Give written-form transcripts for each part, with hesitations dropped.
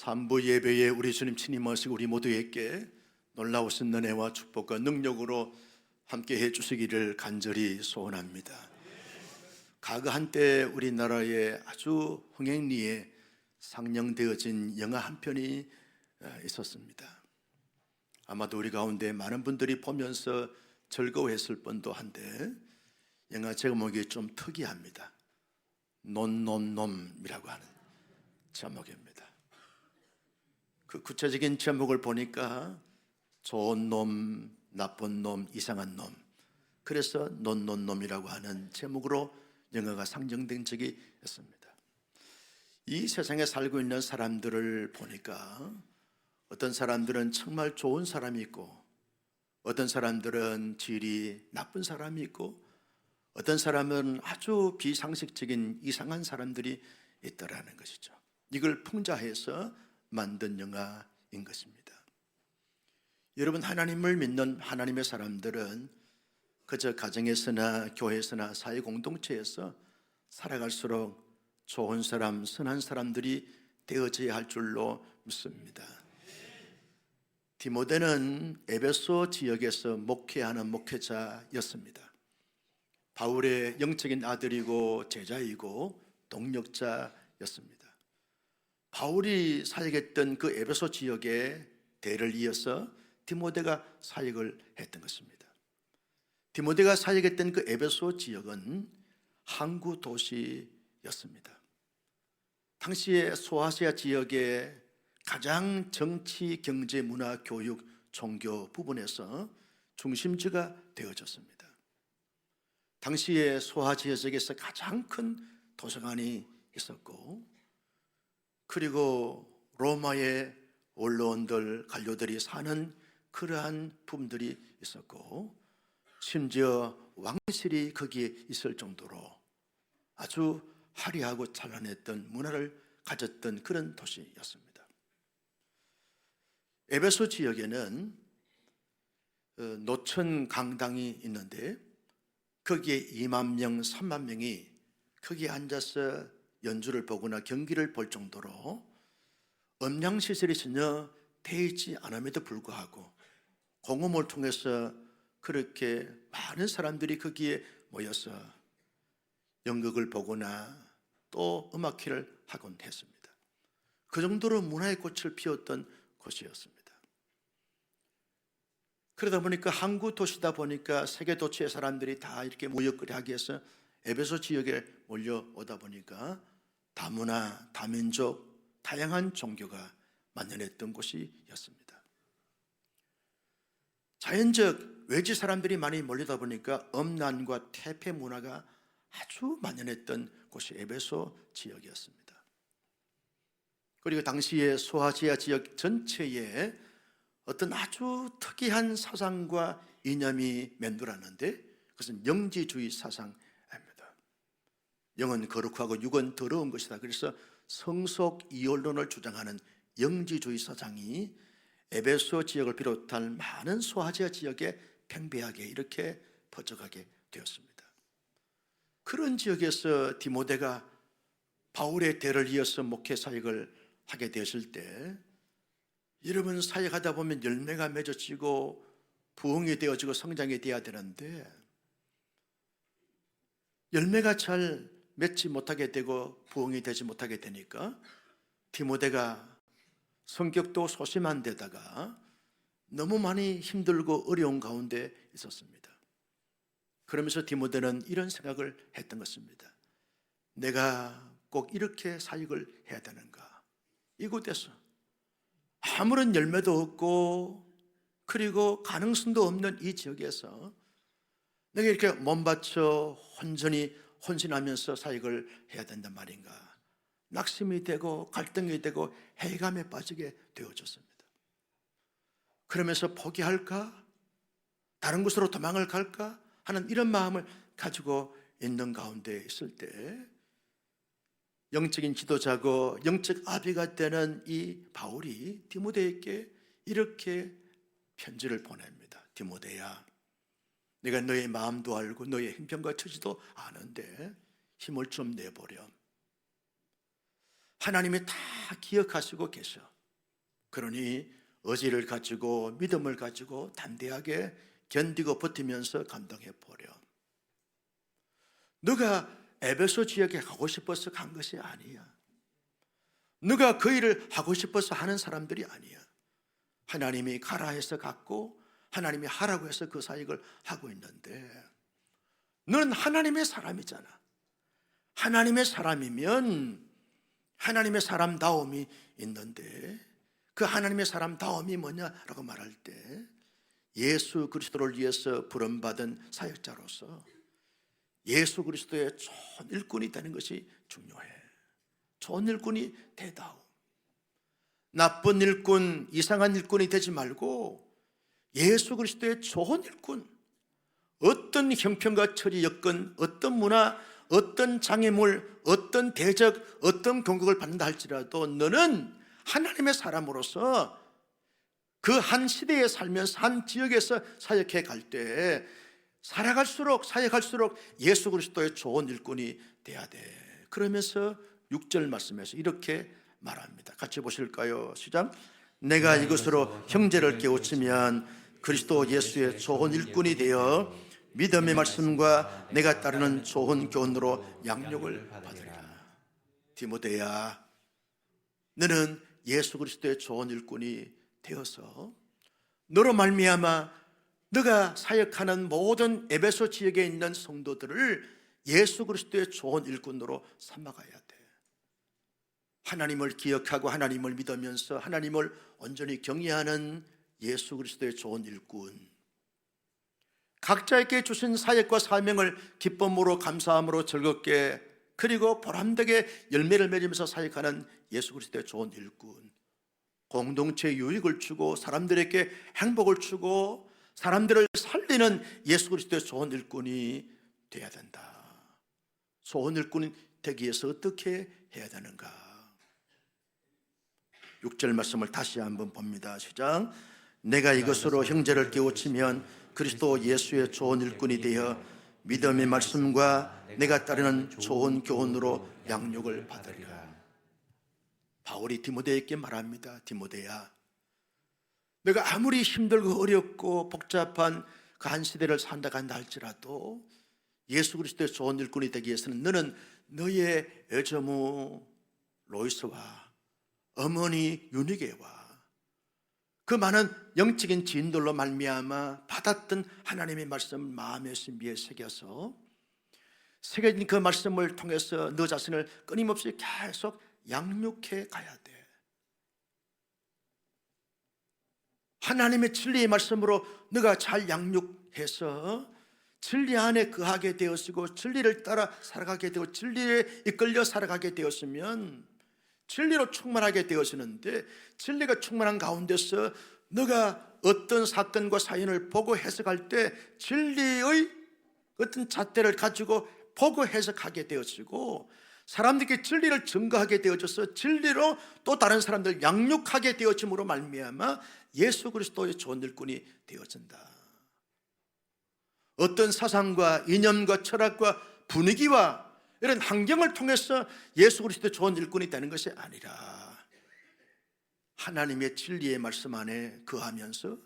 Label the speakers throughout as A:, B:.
A: 삼부 예배에 우리 주님 친히 모시고 우리 모두에게 놀라우신 은혜와 축복과 능력으로 함께 해주시기를 간절히 소원합니다. 과거 한때 우리나라에 아주 흥행리에 상영되어진 영화 한 편이 있었습니다. 아마도 우리 가운데 많은 분들이 보면서 즐거워했을 뻔도 한데 영화 제목이 좀 특이합니다. 놈놈놈이라고 하는 제목입니다. 그 구체적인 제목을 보니까 좋은 놈, 나쁜 놈, 이상한 놈, 그래서 놈놈놈이라고 하는 제목으로 영화가 상영된 적이 있습니다. 이 세상에 살고 있는 사람들을 보니까 어떤 사람들은 정말 좋은 사람이 있고, 어떤 사람들은 질이 나쁜 사람이 있고, 어떤 사람은 아주 비상식적인 이상한 사람들이 있더라는 것이죠. 이걸 풍자해서 만든 영화인 것입니다. 여러분, 하나님을 믿는 하나님의 사람들은 그저 가정에서나 교회에서나 사회 공동체에서 살아갈수록 좋은 사람, 선한 사람들이 되어져야 할 줄로 믿습니다. 디모데는 에베소 지역에서 목회하는 목회자였습니다. 바울의 영적인 아들이고 제자이고 동력자였습니다. 바울이 사역했던 그 에베소 지역에 대를 이어서 디모데가 사역을 했던 것입니다. 디모데가 사역했던 그 에베소 지역은 항구 도시였습니다. 당시에 소아시아 지역의 가장 정치, 경제, 문화, 교육, 종교 부분에서 중심지가 되어졌습니다. 당시에 소아시아 지역에서 가장 큰 도서관이 있었고, 그리고 로마의 원로원들, 관료들이 사는 그러한 부분들이 있었고, 심지어 왕실이 거기에 있을 정도로 아주 화려하고 찬란했던 문화를 가졌던 그런 도시였습니다. 에베소 지역에는 노천 강당이 있는데 거기에 2만 명, 3만 명이 거기에 앉아서 연주를 보거나 경기를 볼 정도로 음향시설이 전혀 되어 있지 않음에도 불구하고 공음을 통해서 그렇게 많은 사람들이 거기에 모여서 연극을 보거나 또 음악회를 하곤 했습니다. 그 정도로 문화의 꽃을 피웠던 곳이었습니다. 그러다 보니까 항구 도시다 보니까 세계 도처의 사람들이 다 이렇게 모여거리 하기 위해서 에베소 지역에 몰려오다 보니까 다문화, 다민족, 다양한 종교가 만연했던 곳이었습니다. 자연적 외지 사람들이 많이 몰리다 보니까 음란과 퇴폐 문화가 아주 만연했던 곳이 에베소 지역이었습니다. 그리고 당시에 소아시아 지역 전체에 어떤 아주 특이한 사상과 이념이 맴돌았는데 그것은 영지주의 사상입니다. 영은 거룩하고 육은 더러운 것이다. 그래서 성속 이혼론을 주장하는 영지주의 사상이 에베소 지역을 비롯한 많은 소아시아 지역에 팽배하게 이렇게 퍼져가게 되었습니다. 그런 지역에서 디모데가 바울의 대를 이어서 목회 사역을 하게 되었을 때, 여러분, 사역하다 보면 열매가 맺어지고 부흥이 되어지고 성장이 되어야 되는데 열매가 잘 맺지 못하게 되고 부흥이 되지 못하게 되니까 디모데가 성격도 소심한 데다가 너무 많이 힘들고 어려운 가운데 있었습니다. 그러면서 디모데는 이런 생각을 했던 것입니다. 내가 꼭 이렇게 사역을 해야 되는가? 이곳에서 아무런 열매도 없고 그리고 가능성도 없는 이 지역에서 내가 이렇게 몸바쳐 온전히 헌신하면서 사역을 해야 된단 말인가? 낙심이 되고 갈등이 되고 해감에 빠지게 되어졌습니다. 그러면서 포기할까? 다른 곳으로 도망을 갈까? 하는 이런 마음을 가지고 있는 가운데 있을 때 영적인 지도자고 영적 아비가 되는 이 바울이 디모데에게 이렇게 편지를 보냅니다. 디모데야, 내가 너의 마음도 알고 너의 형편과 처지도 아는데 힘을 좀 내보렴. 하나님이 다 기억하시고 계셔. 그러니 의지를 가지고 믿음을 가지고 담대하게 견디고 버티면서 감당해 보려. 너가 에베소 지역에 가고 싶어서 간 것이 아니야. 너가 그 일을 하고 싶어서 하는 사람들이 아니야. 하나님이 가라 해서 갔고 하나님이 하라고 해서 그 사역을 하고 있는데, 너는 하나님의 사람이잖아. 하나님의 사람이면 하나님의 사람다움이 있는데, 그 하나님의 사람다움이 뭐냐라고 말할 때 예수 그리스도를 위해서 부름받은 사역자로서 예수 그리스도의 좋은 일꾼이 되는 것이 중요해. 좋은 일꾼이 되다오. 나쁜 일꾼, 이상한 일꾼이 되지 말고 예수 그리스도의 좋은 일꾼, 어떤 형편과 처지 여건, 어떤 문화, 어떤 장애물, 어떤 대적, 어떤 공격을 받는다 할지라도 너는 하나님의 사람으로서 그 한 시대에 살면서 한 지역에서 사역해 갈 때 살아갈수록 사역할수록 예수 그리스도의 좋은 일꾼이 돼야 돼. 그러면서 6절 말씀에서 이렇게 말합니다. 같이 보실까요? 시작. 내가 이것으로 형제를 깨우치면 그리스도 예수의 좋은 일꾼이 되어 믿음의 말씀과 내가 따르는 좋은 교훈으로 양육을 받으리라. 디모데야, 너는 예수 그리스도의 좋은 일꾼이 되어서 너로 말미암아 너가 사역하는 모든 에베소 지역에 있는 성도들을 예수 그리스도의 좋은 일꾼으로 삼아가야 돼. 하나님을 기억하고 하나님을 믿으면서 하나님을 온전히 경외하는 예수 그리스도의 좋은 일꾼, 각자에게 주신 사역과 사명을 기쁨으로 감사함으로 즐겁게 그리고 보람되게 열매를 맺으면서 사역하는 예수 그리스도의 좋은 일꾼, 공동체에 유익을 주고 사람들에게 행복을 주고 사람들을 살리는 예수 그리스도의 좋은 일꾼이 되어야 된다. 좋은 일꾼이 되기 위해서 어떻게 해야 되는가? 6절 말씀을 다시 한번 봅니다. 시작. 내가 이것으로 형제를 깨우치면 그리스도 예수의 좋은 일꾼이 되어 믿음의 말씀과 내가 따르는 좋은 교훈으로 양육을 받으리라. 바울이 디모데에게 말합니다. 디모데야, 내가 아무리 힘들고 어렵고 복잡한 그 한 시대를 산다 간다 할지라도 예수 그리스도의 좋은 일꾼이 되기 위해서는 너는 너의 여조모 로이스와 어머니 유니게와 그 많은 영적인 지인들로 말미암아 받았던 하나님의 말씀을 마음의 신비에 새겨서 새겨진 그 말씀을 통해서 너 자신을 끊임없이 계속 양육해 가야 돼. 하나님의 진리의 말씀으로 너가 잘 양육해서 진리 안에 거하게 되었고 진리를 따라 살아가게 되고 진리에 이끌려 살아가게 되었으면 진리로 충만하게 되어지는데, 진리가 충만한 가운데서 너가 어떤 사건과 사연을 보고 해석할 때 진리의 어떤 잣대를 가지고 보고 해석하게 되어지고 사람들에게 진리를 증거하게 되어져서 진리로 또 다른 사람들 양육하게 되어짐으로 말미암아 예수 그리스도의 좋은 일꾼이 되어진다. 어떤 사상과 이념과 철학과 분위기와 이런 환경을 통해서 예수 그리스도의 좋은 일꾼이 되는 것이 아니라 하나님의 진리의 말씀 안에 거하면서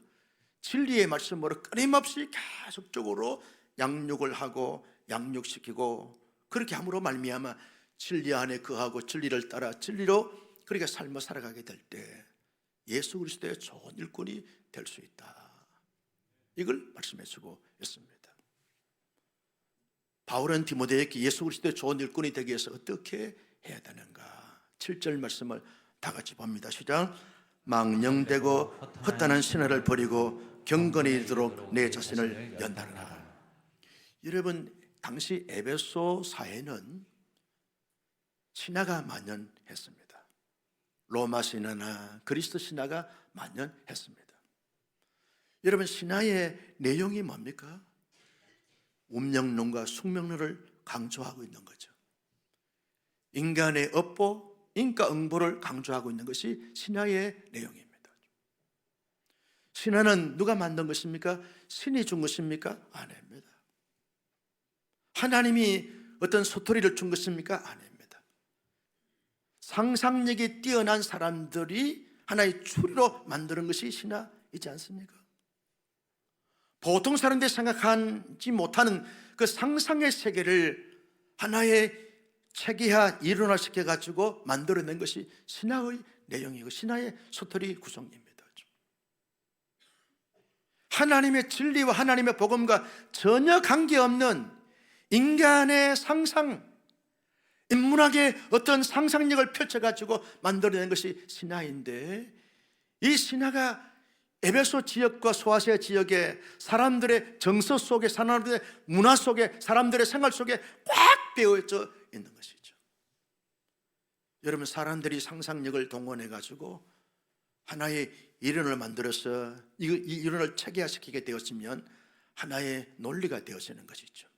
A: 진리의 말씀으로 끊임없이 계속적으로 양육을 하고 양육시키고 그렇게 함으로 말미암아 진리 안에 거하고 진리를 따라 진리로 그렇게 삶을 살아가게 될 때 예수 그리스도의 좋은 일꾼이 될 수 있다. 이걸 말씀해 주고 있습니다. 바울은 디모데에게 예수 그리스도의 좋은 일꾼이 되기 위해서 어떻게 해야 되는가? 7절 말씀을 다 같이 봅니다. 시작. 망령되고 헛다는 신화를 버리고 경건히 이르도록 내 자신을 연단하라. 여러분, 당시 에베소 사회는 신화가 만연했습니다. 로마 신화나 그리스도 신화가 만연했습니다. 여러분, 신화의 내용이 뭡니까? 운명론과 숙명론을 강조하고 있는 거죠. 인간의 업보, 인과응보를 강조하고 있는 것이 신화의 내용입니다. 신화는 누가 만든 것입니까? 신이 준 것입니까? 아닙니다. 하나님이 어떤 소토리를 준 것입니까? 아닙니다. 상상력이 뛰어난 사람들이 하나의 추리로 만드는 것이 신화이지 않습니까? 보통 사람들이 생각하지 못하는 그 상상의 세계를 하나의 체계화 일어나시켜가지고 만들어낸 것이 신화의 내용이고 신화의 스토리 구성입니다. 하나님의 진리와 하나님의 복음과 전혀 관계없는 인간의 상상, 인문학의 어떤 상상력을 펼쳐가지고 만들어낸 것이 신화인데, 이 신화가 에베소 지역과 소아시아 지역의 사람들의 정서 속에, 사람들의 문화 속에, 사람들의 생활 속에 꽉 배어져 있는 것이죠. 여러분, 사람들이 상상력을 동원해가지고 하나의 이론을 만들어서 이 이론을 체계화시키게 되었으면 하나의 논리가 되어지는 것이죠.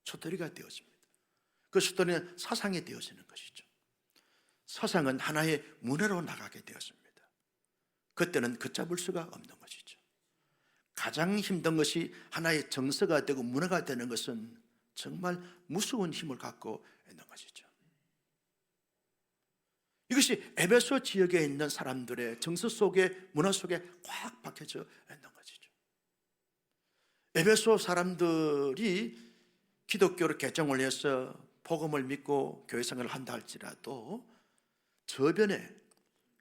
A: 스토리가 되어집니다. 그 스토리는 사상이 되어지는 것이죠. 사상은 하나의 문화로 나가게 되었습니다. 그때는 걷잡을 수가 없는 것이죠. 가장 힘든 것이 하나의 정서가 되고 문화가 되는 것은 정말 무서운 힘을 갖고 있는 것이죠. 이것이 에베소 지역에 있는 사람들의 정서 속에, 문화 속에 꽉 박혀져 있는 것이죠. 에베소 사람들이 기독교를 개종을 해서 복음을 믿고 교회 생활을 한다 할지라도 저변에,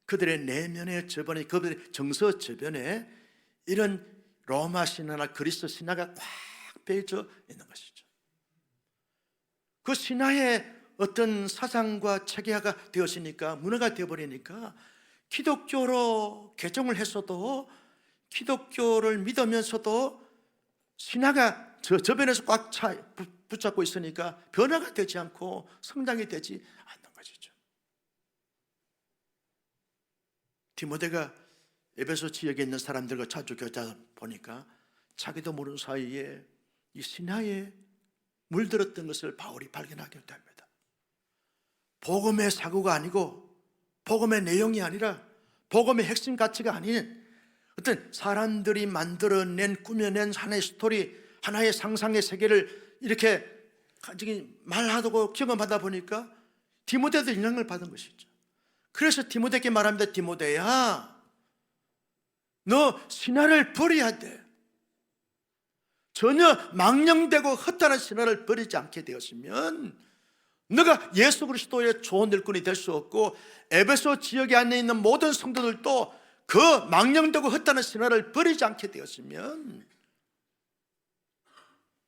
A: 그들의 내면의 저변에, 그들의 정서 저변에 이런 로마 신화나 그리스 신화가 꽉 배어져 있는 것이죠. 그 신화의 어떤 사상과 체계화가 되었으니까, 문화가 되어버리니까 기독교로 개종을 했어도, 기독교를 믿으면서도 신화가 저변에서 꽉 붙잡고 있으니까 변화가 되지 않고 성장이 되지 않는 것이죠. 디모데가 에베소 지역에 있는 사람들과 자주 교제하다 보니까 자기도 모르는 사이에 이 신화에 물들었던 것을 바울이 발견하게 됩니다. 복음의 사고가 아니고, 복음의 내용이 아니라, 복음의 핵심 가치가 아닌 어떤 사람들이 만들어낸, 꾸며낸 하나의 스토리, 하나의 상상의 세계를 이렇게 말하고 경험하다 보니까 디모데도 영향을 받은 것이죠. 그래서 디모데에게 말합니다. 디모데야, 너 신화를 버려야 돼. 전혀 망령되고 헛다른 신화를 버리지 않게 되었으면 너가 예수 그리스도의 좋은 일꾼이 될 수 없고, 에베소 지역에 안에 있는 모든 성도들도 그 망령되고 헛다른 신화를 버리지 않게 되었으면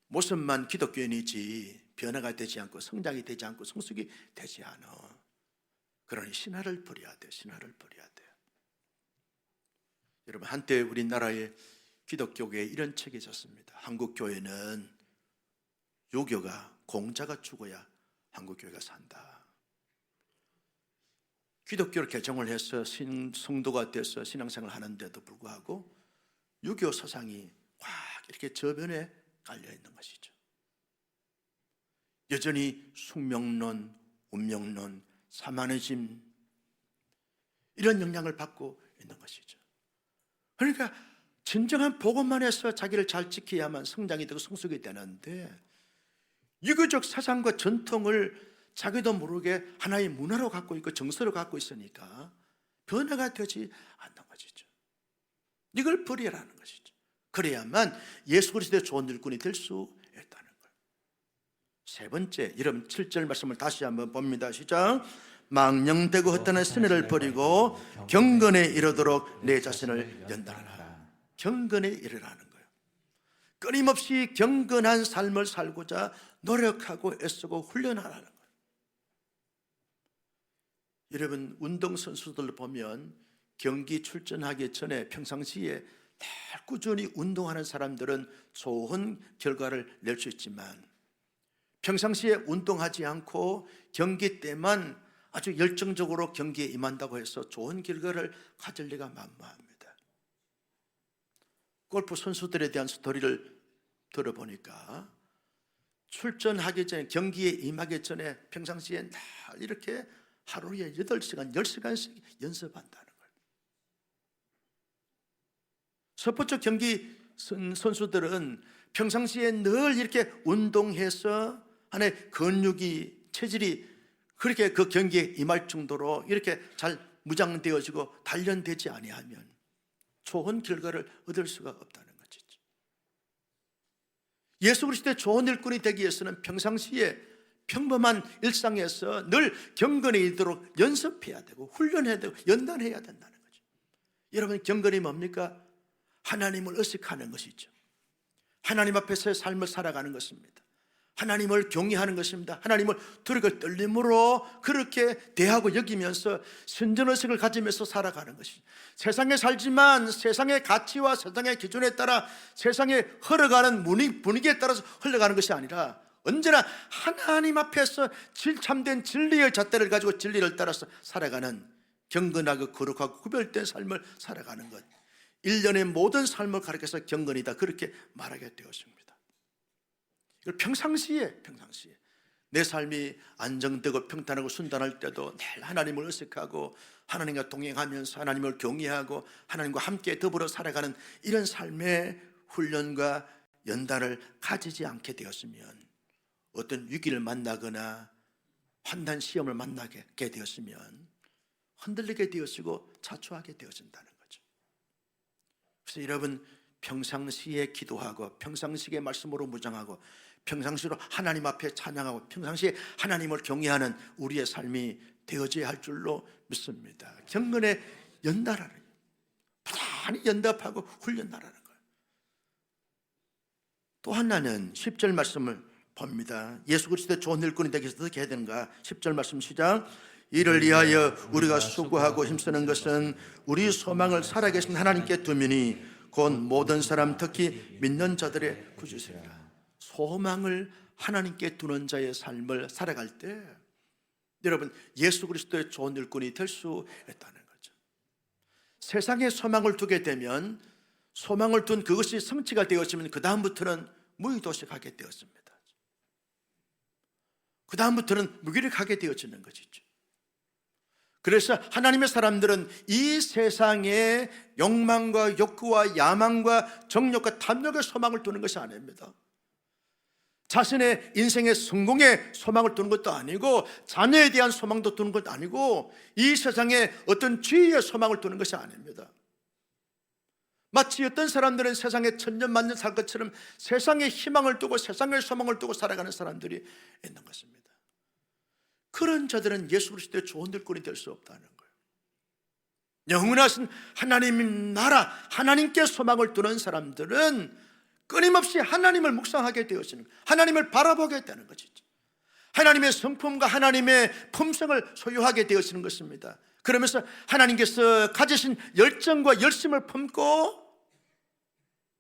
A: 모습만 기독교인이지 변화가 되지 않고 성장이 되지 않고 성숙이 되지 않아. 그러니 신화를 버려야 돼. 신화를 버려야 돼. 여러분, 한때 우리나라의 기독교계에 이런 책이 있었습니다. 한국 교회는 유교가, 공자가 죽어야 한국 교회가 산다. 기독교를 개종을 해서 성도가 돼서 신앙생활을 하는데도 불구하고 유교 사상이 꽉 이렇게 저변에 깔려 있는 것이죠. 여전히 숙명론, 운명론, 사마니즘, 이런 영향을 받고 있는 것이죠. 그러니까 진정한 복음만 해서 자기를 잘 지켜야만 성장이 되고 성숙이 되는데, 유교적 사상과 전통을 자기도 모르게 하나의 문화로 갖고 있고 정서로 갖고 있으니까 변화가 되지 않는 것이죠. 이걸 버리라는 것이죠. 그래야만 예수 그리스도의 좋은 일꾼이 될 수 있다는 거예요. 세 번째, 여러분 7절 말씀을 다시 한번 봅니다. 시작. 망령되고 헛되는 신의를 버리고 경건에 이르도록 내 자신을 연단하라. 경건에 이르라는 거예요. 끊임없이 경건한 삶을 살고자 노력하고 애쓰고 훈련하라는 거예요. 여러분, 운동선수들 보면 경기 출전하기 전에 평상시에 늘 꾸준히 운동하는 사람들은 좋은 결과를 낼 수 있지만, 평상시에 운동하지 않고 경기 때만 아주 열정적으로 경기에 임한다고 해서 좋은 결과를 가질 리가 만무합니다. 골프 선수들에 대한 스토리를 들어보니까 출전하기 전에, 경기에 임하기 전에 평상시에 늘 이렇게 하루에 8시간, 10시간씩 연습한다는 거예요. 스포츠 경기 선수들은 평상시에 늘 이렇게 운동해서 안에 근육이, 체질이 그렇게 그 경기에 임할 정도로 이렇게 잘 무장되어지고 단련되지 아니하면 좋은 결과를 얻을 수가 없다는 것이죠. 예수 그리스도의 좋은 일꾼이 되기 위해서는 평상시에 평범한 일상에서 늘 경건에 이르도록 연습해야 되고 훈련해야 되고 연단해야 된다는 거죠. 여러분, 경건이 뭡니까? 하나님을 의식하는 것이죠. 하나님 앞에서의 삶을 살아가는 것입니다. 하나님을 경외하는 것입니다. 하나님을 두렵고 떨림으로 그렇게 대하고 여기면서 선전의식을 가지면서 살아가는 것이죠. 세상에 살지만 세상의 가치와 세상의 기준에 따라 세상에 흘러가는 분위기에 따라서 흘러가는 것이 아니라 언제나 하나님 앞에서 참된 진리의 잣대를 가지고 진리를 따라서 살아가는 경건하고 거룩하고 구별된 삶을 살아가는 것, 일련의 모든 삶을 가리켜서 경건이다, 그렇게 말하게 되었습니다. 평상시에 내 삶이 안정되고 평탄하고 순단할 때도 늘 하나님을 의식하고 하나님과 동행하면서 하나님을 경외하고 하나님과 함께 더불어 살아가는 이런 삶의 훈련과 연단을 가지지 않게 되었으면, 어떤 위기를 만나거나 환난 시험을 만나게 되었으면 흔들리게 되어지고 자초하게 되어진다는 거죠. 그래서 여러분, 평상시에 기도하고 평상시에 말씀으로 무장하고 평상시로 하나님 앞에 찬양하고 평상시에 하나님을 경외하는 우리의 삶이 되어져야 할 줄로 믿습니다. 경건에 연달아는, 부단히 연답하고 훈련하라는 거예요. 또 하나는 10절 말씀을 봅니다. 예수 그리스도의 좋은 일꾼이 되기 위해서 어떻게 해야 되는가? 10절 말씀 시작. 이를 위하여 우리가 수고하고 힘쓰는 것은 우리 소망을 살아계신 하나님께 두미니 곧 모든 사람, 특히 믿는 자들의 구주시리라. 소망을 하나님께 두는 자의 삶을 살아갈 때 여러분, 예수 그리스도의 좋은 일꾼이 될 수 있다는 거죠. 세상에 소망을 두게 되면, 소망을 둔 그것이 성취가 되었으면 그 다음부터는 무의도식하게 되었습니다. 그 다음부터는 무기력하게 되어지는 것이죠. 그래서 하나님의 사람들은 이 세상의 욕망과 욕구와 야망과 정욕과 탐욕의 소망을 두는 것이 아닙니다. 자신의 인생의 성공에 소망을 두는 것도 아니고 자녀에 대한 소망도 두는 것도 아니고 이 세상에 어떤 지위의 소망을 두는 것이 아닙니다. 마치 어떤 사람들은 세상에 천년만년 살 것처럼 세상에 희망을 두고 세상의 소망을 두고 살아가는 사람들이 있는 것입니다. 그런 자들은 예수 그리스도의 좋은 일꾼이 될 수 없다는 거예요. 영원하신 하나님 나라, 하나님께 소망을 두는 사람들은 끊임없이 하나님을 묵상하게 되어지는 거예요. 하나님을 바라보게 되는 것이죠. 하나님의 성품과 하나님의 품성을 소유하게 되어지는 것입니다. 그러면서 하나님께서 가지신 열정과 열심을 품고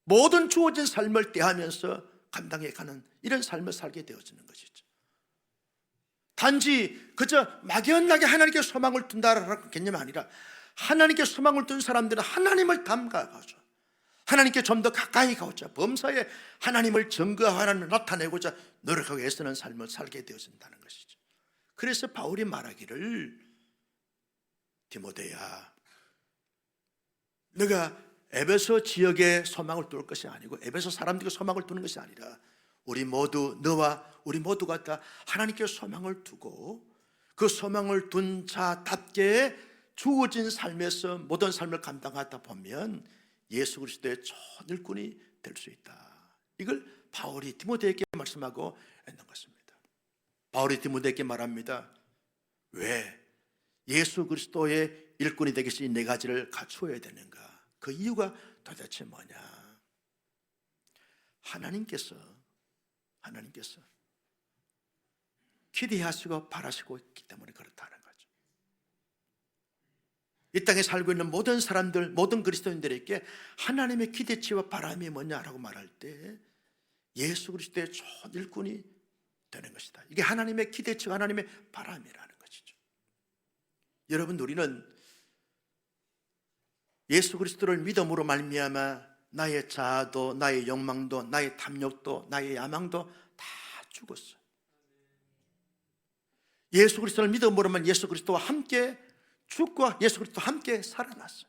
A: 모든 주어진 삶을 대하면서 감당해 가는 이런 삶을 살게 되어지는 것이죠. 단지 그저 막연하게 하나님께 소망을 둔다라는 개념이 아니라 하나님께 소망을 둔 사람들은 하나님을 담가가죠. 하나님께 좀 더 가까이 가고자 범사에 하나님을 증거하고 하나님을 나타내고자 노력하고 애쓰는 삶을 살게 되어진다는 것이죠. 그래서 바울이 말하기를, 디모데야, 너가 에베소 지역에 소망을 둘 것이 아니고 에베소 사람들에게 소망을 두는 것이 아니라 우리 모두, 너와 우리 모두가 다 하나님께 소망을 두고 그 소망을 둔 자답게 주어진 삶에서 모든 삶을 감당하다 보면 예수 그리스도의 좋은 일꾼이 될 수 있다. 이걸 바울이 디모데에게 말씀하고 있는 것입니다. 바울이 디모데에게 말합니다. 왜 예수 그리스도의 일꾼이 되기 위해서 이 네 가지를 갖추어야 되는가? 그 이유가 도대체 뭐냐? 하나님께서 기대하시고 바라시고 있기 때문에 그렇다는 거죠. 이 땅에 살고 있는 모든 사람들, 모든 그리스도인들에게 하나님의 기대치와 바람이 뭐냐라고 말할 때 예수 그리스도의 좋은 일꾼이 되는 것이다. 이게 하나님의 기대치와 하나님의 바람이라는 것이죠. 여러분, 우리는 예수 그리스도를 믿음으로 말미암아 나의 자아도, 나의 욕망도, 나의 탐욕도, 나의 야망도 다 죽었어요. 예수 그리스도를 믿음으로만 예수 그리스도와 함께 죽고 예수 그리스도와 함께 살아났어요.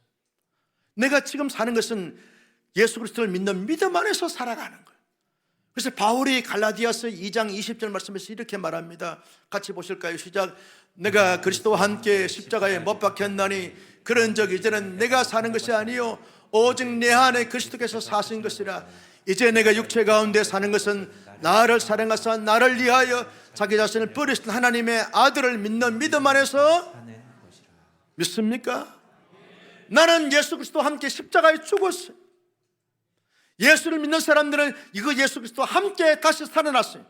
A: 내가 지금 사는 것은 예수 그리스도를 믿는 믿음 안에서 살아가는 거예요. 그래서 바울이 갈라디아서 2장 20절 말씀에서 이렇게 말합니다. 같이 보실까요? 시작. 내가 그리스도와 함께 십자가에 못 박혔나니 그런즉 이제는 내가 사는 것이 아니요 오직 내 안에 그리스도께서 사신 것이라. 이제 내가 육체 가운데 사는 것은 나를 사랑하사 나를 위하여 자기 자신을 버리신 하나님의 아들을 믿는 믿음 안에서 믿습니까? 나는 예수 그리스도와 함께 십자가에 죽었어요. 예수를 믿는 사람들은 이거 예수 그리스도와 함께 다시 살아났어요.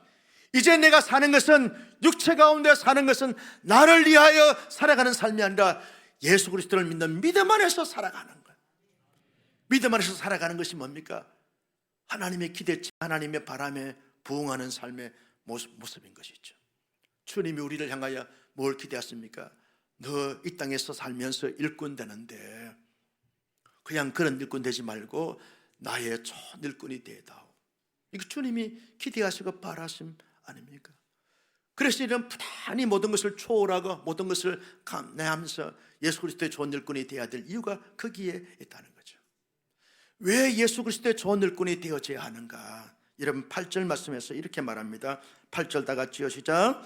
A: 이제 내가 사는 것은, 육체 가운데 사는 것은 나를 위하여 살아가는 삶이 아니라 예수 그리스도를 믿는 믿음 안에서 살아가는 거예요. 믿음 안에서 살아가는 것이 뭡니까? 하나님의 기대치, 하나님의 바람에 부응하는 삶의 모습인 것이죠. 주님이 우리를 향하여 뭘 기대하십니까? 너 이 땅에서 살면서 일꾼 되는데 그냥 그런 일꾼 되지 말고 나의 첫 일꾼이 되다오. 이거 주님이 기대하시고 바라심 아닙니까? 그래서 이런 부단히 모든 것을 초월하고 모든 것을 감내하면서 예수 그리스도의 좋은 일꾼이 되어야 될 이유가 거기에 있다는 거죠. 왜 예수 그리스도의 좋은 일꾼이 되어져야 하는가? 여러분 8절 말씀에서 이렇게 말합니다. 8절 다 같이요, 시작.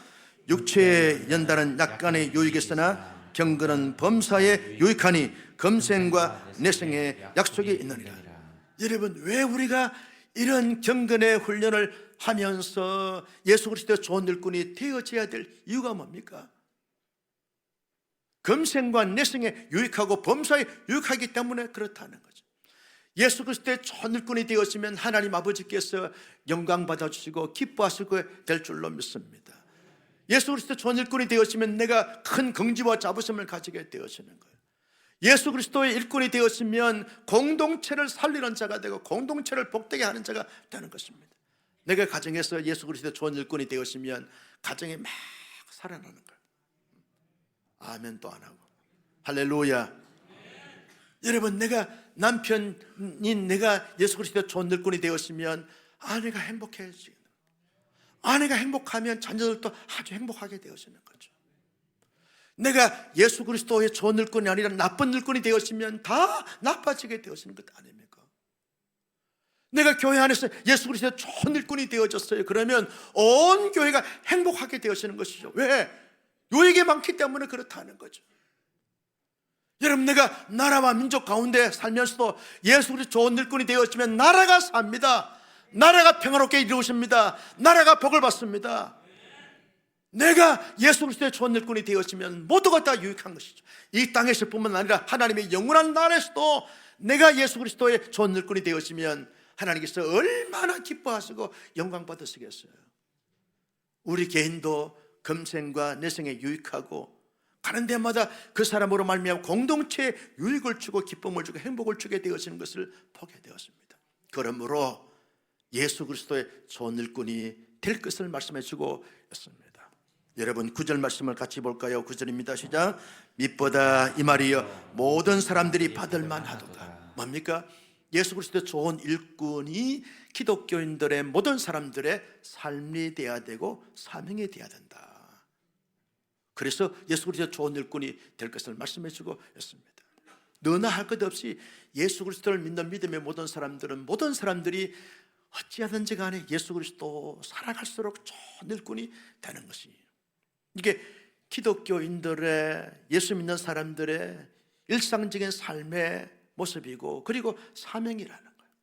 A: 육체의 연단은 약간의 유익이 있으나 경건은 범사에 유익하니 금생과 내생의 약속이 있느니라. 여러분, 왜 우리가 이런 경건의 훈련을 하면서 예수 그리스도의 좋은 일꾼이 되어져야 될 이유가 뭡니까? 금생과 내생에 유익하고 범사에 유익하기 때문에 그렇다는 거죠. 예수 그리스도의 좋은 일꾼이 되었으면 하나님 아버지께서 영광 받아주시고 기뻐하시고 될 줄로 믿습니다. 예수 그리스도의 좋은 일꾼이 되었으면 내가 큰 긍지와 자부심을 가지게 되어지는 거예요. 예수 그리스도의 일꾼이 되었으면 공동체를 살리는 자가 되고 공동체를 복되게 하는 자가 되는 것입니다. 내가 가정에서 예수 그리스도의 좋은 일꾼이 되었으면 가정이 막 살아나는 거예요. 아멘도 안 하고 할렐루야. 여러분, 내가 남편인 내가 예수 그리스도의 좋은 일꾼이 되었으면 아내가 행복해지는, 아내가 행복하면 자녀들도 아주 행복하게 되어지는 거죠. 내가 예수 그리스도의 좋은 일꾼이 아니라 나쁜 일꾼이 되었으면 다 나빠지게 되어지는 것 아닙니까? 내가 교회 안에서 예수 그리스도의 좋은 일꾼이 되어졌어요. 그러면 온 교회가 행복하게 되어지는 것이죠. 왜? 유익이 많기 때문에 그렇다는 거죠. 여러분, 내가 나라와 민족 가운데 살면서도 예수 그리스도 좋은 일꾼이 되었으면 나라가 삽니다. 나라가 평화롭게 이루어집니다. 나라가 복을 받습니다. 내가 예수 그리스도의 좋은 일꾼이 되었으면 모두가 다 유익한 것이죠. 이 땅에서 뿐만 아니라 하나님의 영원한 나라에서도 내가 예수 그리스도의 좋은 일꾼이 되었으면 하나님께서 얼마나 기뻐하시고 영광 받으시겠어요. 우리 개인도 금생과 내생에 유익하고 가는 데마다 그 사람으로 말미암아 공동체에 유익을 주고 기쁨을 주고 행복을 주게 되어지는 것을 보게 되었습니다. 그러므로 예수 그리스도의 좋은 일꾼이 될 것을 말씀해 주고 있습니다. 여러분 9절 말씀을 같이 볼까요? 9절입니다. 시작. mit보다 이 말이여 모든 사람들이 받을 만하도다. 뭡니까? 예수 그리스도의 좋은 일꾼이 기독교인들의 모든 사람들의 삶이 되어야 되고 사명이 되어야 된다. 그래서 예수 그리스도의 좋은 일꾼이 될 것을 말씀해 주고 있습니다. 너나 할 것 없이 예수 그리스도를 믿는 믿음의 모든 사람들이 어찌하든지 간에 예수 그리스도 살아갈수록 좋은 일꾼이 되는 것이, 이게 기독교인들의, 예수 믿는 사람들의 일상적인 삶의 모습이고 그리고 사명이라는 거예요.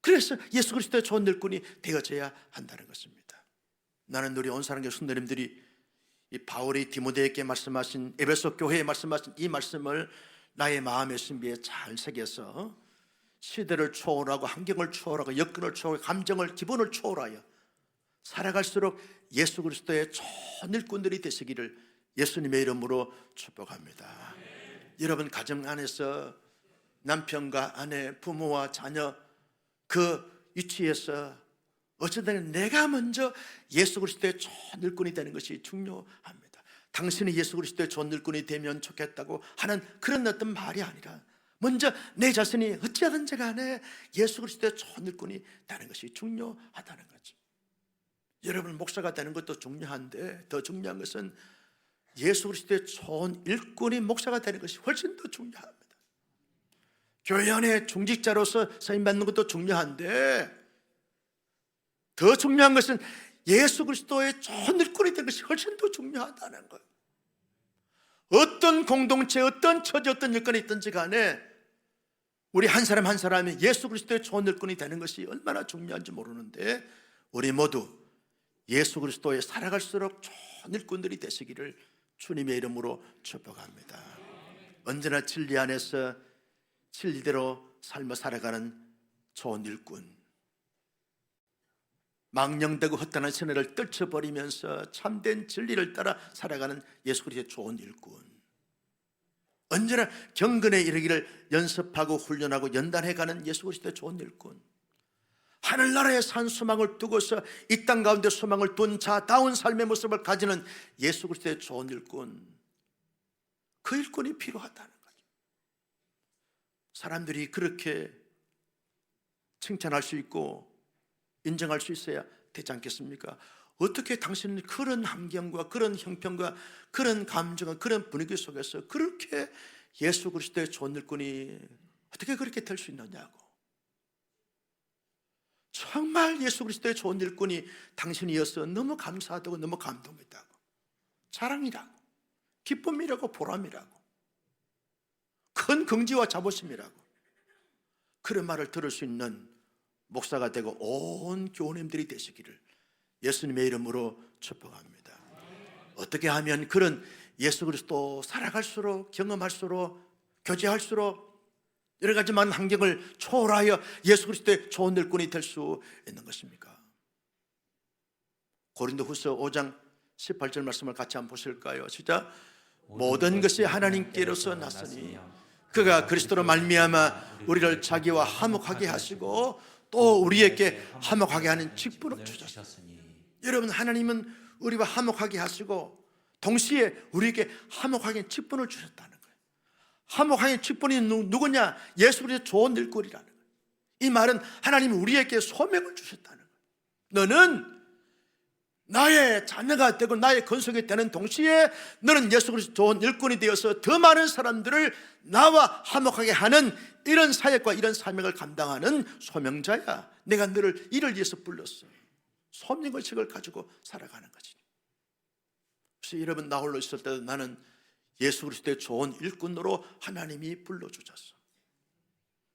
A: 그래서 예수 그리스도의 좋은 일꾼이 되어져야 한다는 것입니다. 나는 우리 온사랑교회 성도님들이 이 바울이 디모데에게 말씀하신, 에베소 교회에 말씀하신 이 말씀을 나의 마음의 신비에 잘 새겨서 시대를 초월하고 환경을 초월하고 여건을 초월하고 감정을, 기본을 초월하여 살아갈수록 예수 그리스도의 좋은 일꾼들이 되시기를 예수님의 이름으로 축복합니다. 여러분 가정 안에서 남편과 아내, 부모와 자녀 그 위치에서 어쨌든 내가 먼저 예수 그리스도의 좋은 일꾼이 되는 것이 중요합니다. 당신이 예수 그리스도의 좋은 일꾼이 되면 좋겠다고 하는 그런 어떤 말이 아니라 먼저 내 자신이 어찌하든지 간에 예수 그리스도의 좋은 일꾼이 되는 것이 중요하다는 거죠. 여러분 목사가 되는 것도 중요한데 더 중요한 것은 예수 그리스도의 좋은 일꾼이 목사가 되는 것이 훨씬 더 중요합니다. 교회 안에 중직자로서 사임받는 것도 중요한데 더 중요한 것은 예수 그리스도의 좋은 일꾼이 된 것이 훨씬 더 중요하다는 거예요. 어떤 공동체, 어떤 처지, 어떤 여건이 있든지 간에 우리 한 사람 한 사람이 예수 그리스도의 좋은 일꾼이 되는 것이 얼마나 중요한지 모르는데, 우리 모두 예수 그리스도에 살아갈수록 좋은 일꾼들이 되시기를 주님의 이름으로 축복합니다. 언제나 진리 안에서 진리대로 삶을 살아가는 좋은 일꾼, 망령되고 헛다는 시내를 떨쳐버리면서 참된 진리를 따라 살아가는 예수 그리스도의 좋은 일꾼, 언제나 경건에 이르기를 연습하고 훈련하고 연단해가는 예수 그리스도의 좋은 일꾼, 하늘나라에 산 소망을 두고서 이 땅 가운데 소망을 둔 자다운 삶의 모습을 가지는 예수 그리스도의 좋은 일꾼, 그 일꾼이 필요하다는 거죠. 사람들이 그렇게 칭찬할 수 있고 인정할 수 있어야 되지 않겠습니까? 어떻게 당신은 그런 환경과 그런 형편과 그런 감정과 그런 분위기 속에서 그렇게 예수 그리스도의 좋은 일꾼이 어떻게 그렇게 될 수 있느냐고. 정말 예수 그리스도의 좋은 일꾼이 당신이어서 너무 감사하다고, 너무 감동이다고, 자랑이라고, 기쁨이라고, 보람이라고, 큰 긍지와 자부심이라고, 그런 말을 들을 수 있는 목사가 되고 온 교우님들이 되시기를 예수님의 이름으로 축복합니다. 어떻게 하면 그런 예수 그리스도 살아갈수록, 경험할수록, 교제할수록 여러 가지 많은 환경을 초월하여 예수 그리스도의 좋은 일꾼이 될 수 있는 것입니까? 고린도후서 5장 18절 말씀을 같이 한번 보실까요? 시작. 모든 것이 하나님께로서 났으니 그가 그리스도로 말미암아 우리를 자기와 화목하게 하시고 또 우리에게 화목하게 하는 직분을 주셨으니. 여러분, 하나님은 우리와 화목하게 하시고 동시에 우리에게 화목하게 하는 직분을 주셨다는 거예요. 화목하게 하는 직분이 누구냐? 예수 그리스도의 좋은 일꾼이라는 거예요. 이 말은 하나님이 우리에게 소명을 주셨다는 거예요. 너는 나의 자녀가 되고 나의 건속이 되는 동시에 너는 예수 그리스도 좋은 일꾼이 되어서 더 많은 사람들을 나와 화목하게 하는 이런 사역과 이런 사명을 감당하는 소명자야. 내가 너를 이를 위해서 불렀어. 소명의식을 가지고 살아가는 거지. 그래서 여러분, 나 홀로 있을 때도 나는 예수 그리스도의 좋은 일꾼으로 하나님이 불러주셨어.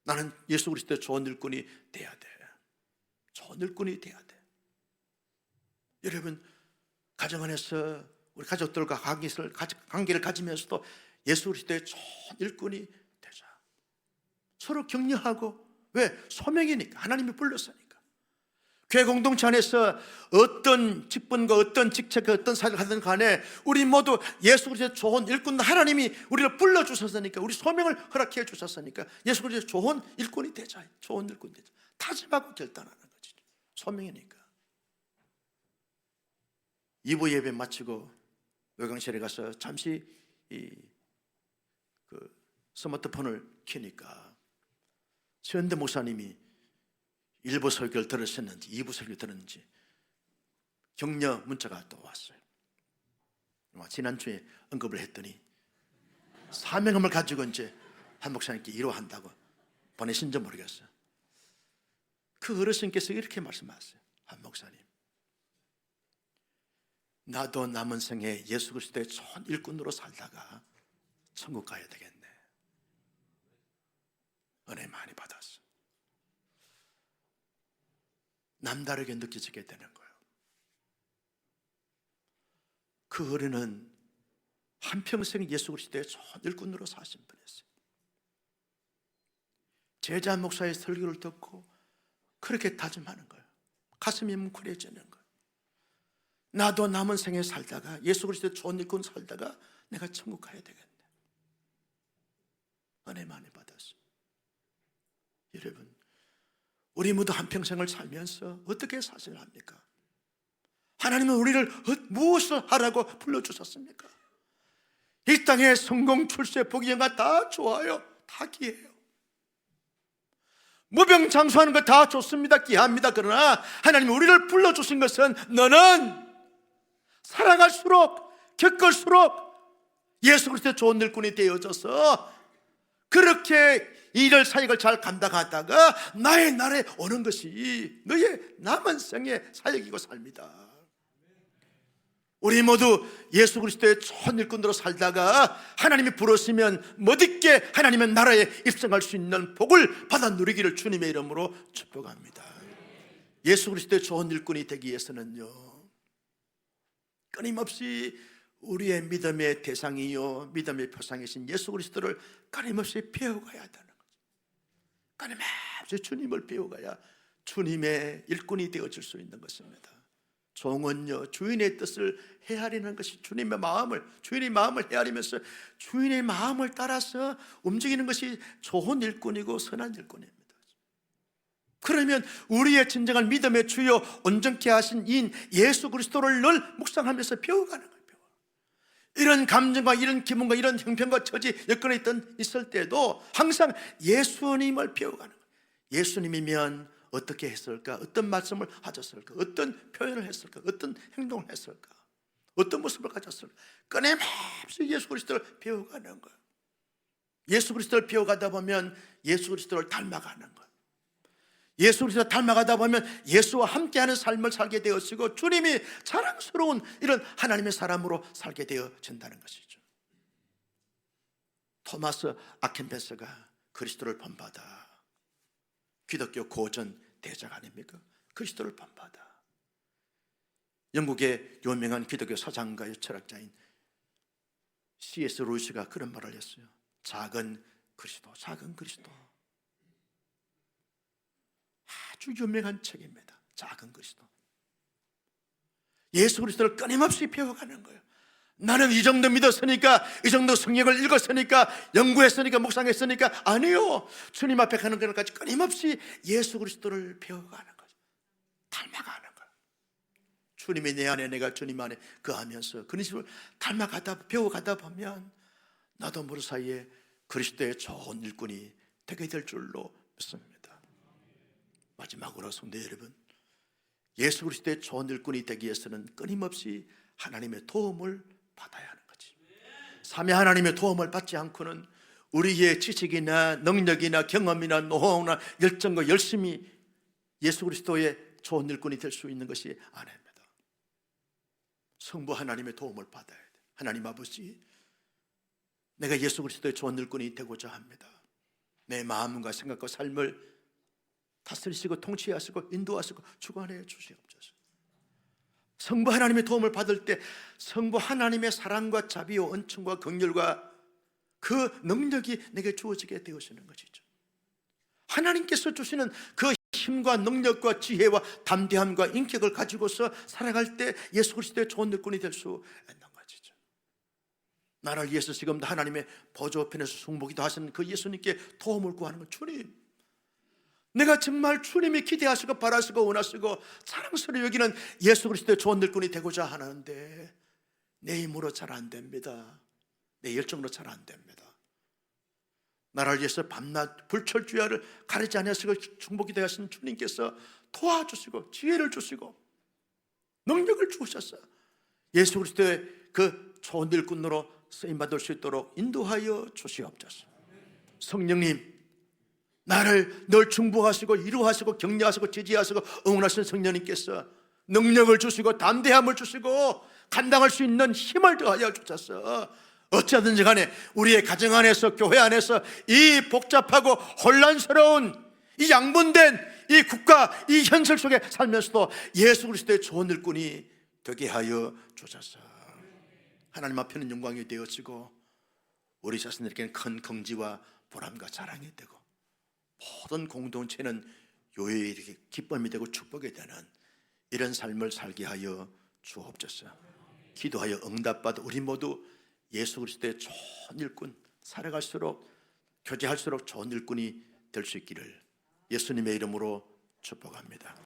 A: 나는 예수 그리스도의 좋은 일꾼이 돼야 돼. 좋은 일꾼이 돼야 돼. 여러분, 가정 안에서 우리 가족들과 관계를 가지면서도 예수 그리스도의 좋은 일꾼이 되자. 서로 격려하고, 왜? 소명이니까, 하나님이 불렀으니까. 교회 공동체 안에서 어떤 직분과 어떤 직책과 어떤 사역을 하든 간에 우리 모두 예수 그리스도의 좋은 일꾼, 하나님이 우리를 불러주셨으니까, 우리 소명을 허락해 주셨으니까 예수 그리스도의 좋은 일꾼이 되자. 좋은 일꾼이 되자. 다짐하고 결단하는 거지. 소명이니까. 2부 예배 마치고 외강실에 가서 잠시 스마트폰을 켜니까 최현대 목사님이 1부 설교를 들으셨는지 2부 설교를 들었는지 격려 문자가 또 왔어요. 지난주에 언급을 했더니 사명함을 가지고 이제 한 목사님께 위로한다고 보내신지 모르겠어요. 그 어르신께서 이렇게 말씀하셨어요. 한 목사님, 나도 남은 생에 예수 그리스도의 좋은 일꾼으로 살다가 천국 가야 되겠네. 은혜 많이 받았어. 남다르게 느껴지게 되는 거예요. 그 어른은 한평생 예수 그리스도의 좋은 일꾼으로 사신 분이었어요. 제자 목사의 설교를 듣고 그렇게 다짐하는 거예요. 가슴이 뭉클해지는 거예요. 나도 남은 생에 살다가 예수 그리스도의 좋은 일꾼 살다가 내가 천국 가야 되겠네. 은혜 많이 받았어요. 여러분, 우리 모두 한평생을 살면서 어떻게 사실 합니까? 하나님은 우리를 무엇을 하라고 불러주셨습니까? 이 땅에 성공, 출세, 복이, 영화 다 좋아요. 다 기해요. 무병장수하는 거 다 좋습니다. 기합니다. 그러나 하나님이 우리를 불러주신 것은 너는 살아갈수록, 겪을수록 예수 그리스도의 좋은 일꾼이 되어져서 그렇게 일을 사역을 잘 감당하다가 나의 날에 오는 것이 너의 남은 생의 사역이고 삶이다. 우리 모두 예수 그리스도의 좋은 일꾼으로 살다가 하나님이 부르시면 멋있게 하나님의 나라에 입성할 수 있는 복을 받아 누리기를 주님의 이름으로 축복합니다. 예수 그리스도의 좋은 일꾼이 되기 위해서는요, 끊임없이 우리의 믿음의 대상이요 믿음의 표상이신 예수 그리스도를 끊임없이 배워가야 한다는 거죠. 끊임없이 주님을 배워가야 주님의 일꾼이 되어질 수 있는 것입니다. 종은요, 주인의 뜻을 헤아리는 것이 주님의 마음을, 주인의 마음을 헤아리면서 주인의 마음을 따라서 움직이는 것이 좋은 일꾼이고 선한 일꾼입니다. 그러면 우리의 진정한 믿음의 주요 온전케 하신 이인 예수 그리스도를 늘 묵상하면서 배워가는 거예요. 이런 감정과 이런 기분과 이런 형편과 처지 여건에 있을 때도 항상 예수님을 배워가는 거예요. 예수님이면 어떻게 했을까? 어떤 말씀을 하셨을까? 어떤 표현을 했을까? 어떤 행동을 했을까? 어떤 모습을 가졌을까? 끊임없이 예수 그리스도를 배워가는 거예요. 예수 그리스도를 배워가다 보면 예수 그리스도를 닮아가는 거예요. 예수 그리스도를 닮아가다 보면 예수와 함께하는 삶을 살게 되어지고 주님이 자랑스러운 이런 하나님의 사람으로 살게 되어진다는 것이죠. 토마스 아킨페스가 그리스도를 본받아 기독교 고전 대작 아닙니까? 그리스도를 본받아. 영국의 유명한 기독교 사상가의 철학자인 C.S. 루이스가 그런 말을 했어요. 작은 그리스도, 작은 그리스도. 아주 유명한 책입니다. 작은 그리스도. 예수 그리스도를 끊임없이 배워가는 거예요. 나는 이 정도 믿었으니까, 이 정도 성경을 읽었으니까, 연구했으니까, 묵상했으니까, 아니요. 주님 앞에 가는 것까지 끊임없이 예수 그리스도를 배워가는 거죠. 닮아가는 거예요. 주님이 내 안에, 내가 주님 안에 거하면서 그리스도를 닮아가다, 배워가다 보면 나도 모르 사이에 그리스도의 좋은 일꾼이 되게 될 줄로 믿습니다. 마지막으로 성도 여러분, 예수 그리스도의 좋은 일꾼이 되기 위해서는 끊임없이 하나님의 도움을 받아야 하는 거지. 삼위 하나님의 도움을 받지 않고는 우리의 지식이나 능력이나 경험이나 노하우나 열정과 열심히 예수 그리스도의 좋은 일꾼이 될 수 있는 것이 아닙니다. 성부 하나님의 도움을 받아야 돼. 하나님 아버지, 내가 예수 그리스도의 좋은 일꾼이 되고자 합니다. 내 마음과 생각과 삶을 다스리시고 통치하시고 인도하시고 주관해 주시옵소서. 성부 하나님의 도움을 받을 때 성부 하나님의 사랑과 자비와 은총과 긍휼과 그 능력이 내게 주어지게 되어지는 것이죠. 하나님께서 주시는 그 힘과 능력과 지혜와 담대함과 인격을 가지고서 살아갈 때 예수 그리스도의 좋은 일꾼이 될 수 있는 것이죠. 나를 위해서 지금도 하나님의 보좌편에서 숭배기도 하신 그 예수님께 도움을 구하는 건 주님, 내가 정말 주님이 기대하시고 바라시고 원하시고 사랑스러워 여기는 예수 그리스도의 좋은 일꾼이 되고자 하는데 내 힘으로 잘 안 됩니다. 내 열정으로 잘 안 됩니다. 나를 위해서 밤낮 불철주야를 가리지 않으시고 중보기도 하신 주님께서 도와주시고 지혜를 주시고 능력을 주셨어요. 예수 그리스도의 그 좋은 일꾼으로 쓰임받을 수 있도록 인도하여 주시옵소서. 성령님, 나를 늘 중보하시고 위로하시고 격려하시고 지지하시고 응원하신 성령님께서 능력을 주시고 담대함을 주시고 감당할 수 있는 힘을 더하여 주셔서 어찌하든지 간에 우리의 가정 안에서 교회 안에서 이 복잡하고 혼란스러운 이 양분된 이 국가 이 현실 속에 살면서도 예수 그리스도의 좋은 일꾼이 되게 하여 주셔서 하나님 앞에는 영광이 되어지고 우리 자신들에게는 큰 긍지와 보람과 자랑이 되고 모든 공동체는 요의 기쁨이 되고 축복이 되는 이런 삶을 살게 하여 주옵소서. 기도하여 응답받아 우리 모두 예수 그리스도의 좋은 일꾼, 살아갈수록 교제할수록 좋은 일꾼이 될 수 있기를 예수님의 이름으로 축복합니다.